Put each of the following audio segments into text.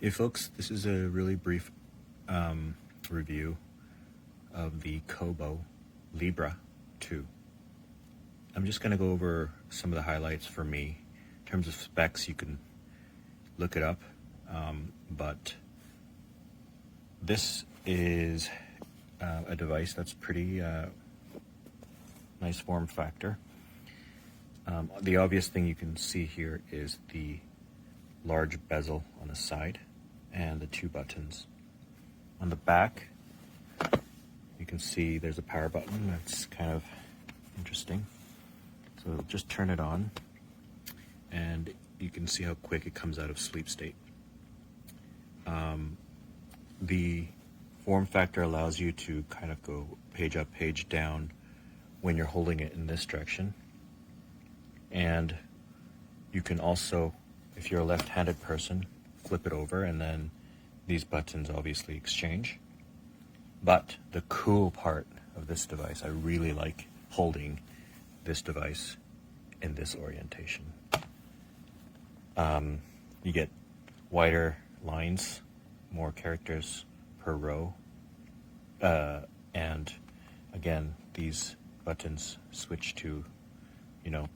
Hey folks, this is a really brief review of the Kobo Libra 2. I'm just going to go over some of the highlights for me. In terms of specs, you can look it up, but this is a device that's pretty nice form factor. The obvious thing you can see here is the large bezel on the side and the two buttons. On the back, you can see there's a power button. That's kind of interesting. So just turn it on and you can see how quick it comes out of sleep state. The form factor allows you to kind of go page up, page down when you're holding it in this direction. And you can also, if you're a left-handed person, flip it over and then these buttons obviously exchange. But the cool part of this device, I really like holding this device in this orientation. You get wider lines, more characters per row. And again, these buttons switch to,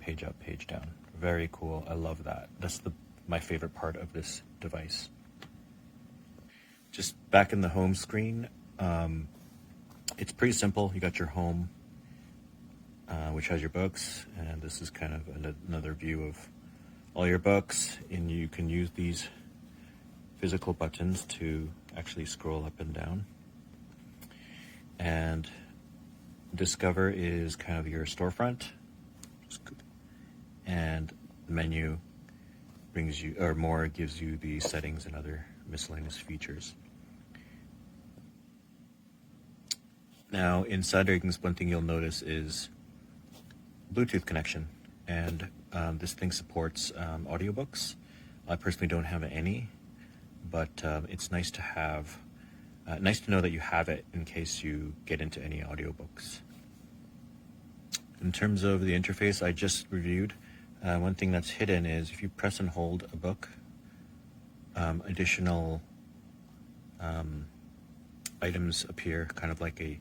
page up, page down. Very cool. I love that. That's my favorite part of this device. Just back in the home screen, it's pretty simple. You got your home, which has your books, and this is kind of another view of all your books, and you can use these physical buttons to actually scroll up and down. And Discover is kind of your storefront, and the menu brings you, or more, gives you the settings and other miscellaneous features. Now inside Ratings, one thing you'll notice is Bluetooth connection, and this thing supports audiobooks. I personally don't have any, but it's nice to have, nice to know that you have it in case you get into any audiobooks. In terms of the interface I just reviewed, one thing that's hidden is if you press and hold a book, additional items appear, kind of like a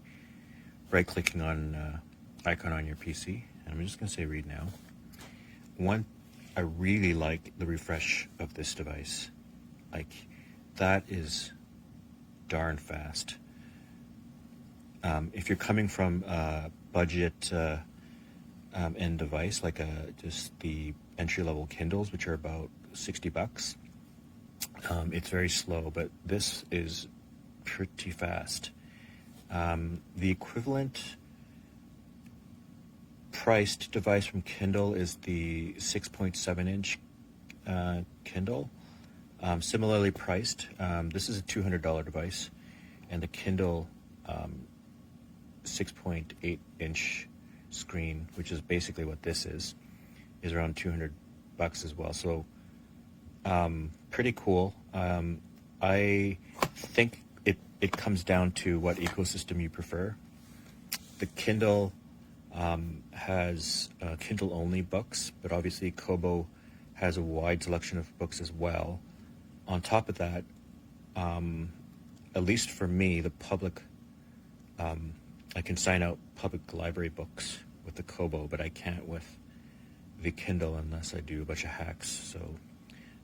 right-clicking on icon on your PC. And I'm just going to say read now. One, I really like the refresh of this device. Like, that is darn fast. If you're coming from a budget end device, like just the entry-level Kindles, which are about $60, it's very slow, but this is pretty fast. The equivalent priced device from Kindle is the 6.7-inch Kindle. Similarly priced. This is a $200 device, and the Kindle 6.8-inch screen, which is basically what this is around $200 as well. So pretty cool. I think it comes down to what ecosystem you prefer. The Kindle has Kindle-only books, but obviously Kobo has a wide selection of books as well. On top of that, at least for me, the public, I can sign out public library books with the Kobo, but I can't with the Kindle unless I do a bunch of hacks, so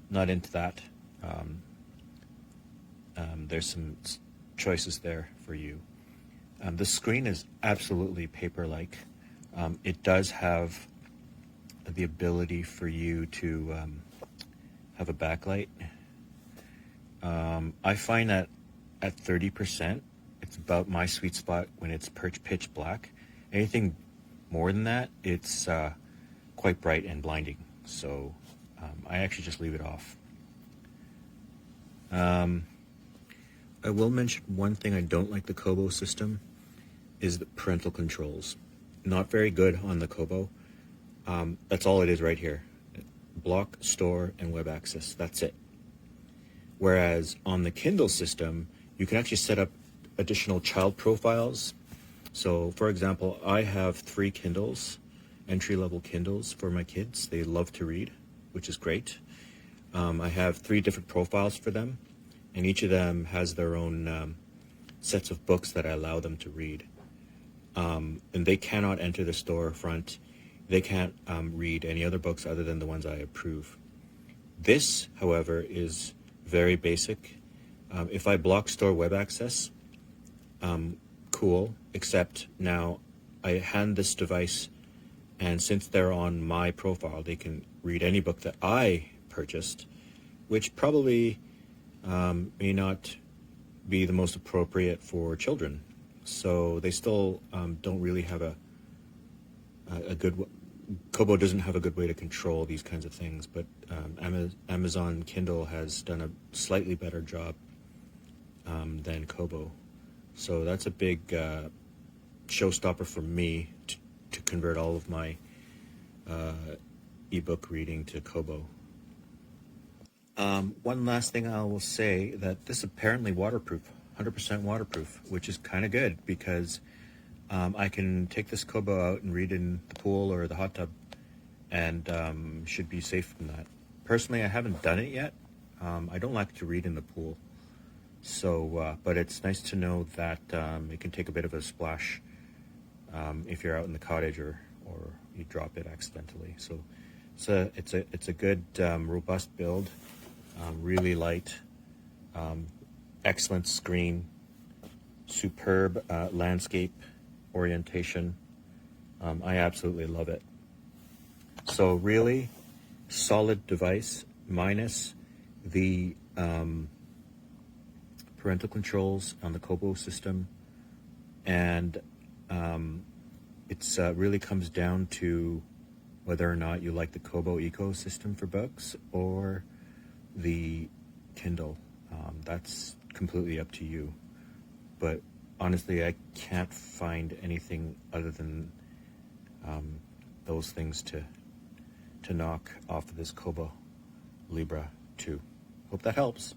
not into that. There's some choices there for you. The screen is absolutely paper-like. It does have the ability for you to have a backlight. I find that at 30%, it's about my sweet spot when it's pitch black. Anything more than that, it's quite bright and blinding. So I actually just leave it off. I will mention one thing I don't like the Kobo system is the parental controls. Not very good on the Kobo. That's all it is right here. Block, store, and web access. That's it. Whereas on the Kindle system, you can actually set up additional child profiles. So for example, I have 3 Kindles, entry-level Kindles for my kids. They love to read, which is great. I have 3 different profiles for them. and each of them has their own sets of books that I allow them to read. And they cannot enter the storefront. They can't read any other books other than the ones I approve. This, however, is very basic. If I block store web access, cool, except now I hand this device, and since they're on my profile, they can read any book that I purchased, which probably may not be the most appropriate for children. So they still don't really have a good... Kobo doesn't have a good way to control these kinds of things, but Amazon Kindle has done a slightly better job than Kobo. So that's a big showstopper for me to convert all of my ebook reading to Kobo. One last thing I will say, that this is apparently waterproof, 100% waterproof, which is kind of good because I can take this Kobo out and read in the pool or the hot tub and should be safe from that. Personally, I haven't done it yet. I don't like to read in the pool. So, but it's nice to know that it can take a bit of a splash if you're out in the cottage or you drop it accidentally. So it's a good robust build, really light, excellent screen, superb landscape orientation. I absolutely love it. So really solid device, minus the parental controls on the Kobo system, and it's really comes down to whether or not you like the Kobo ecosystem for books or the Kindle. That's completely up to you. But honestly, I can't find anything other than those things to knock off of this Kobo Libra 2. Hope that helps.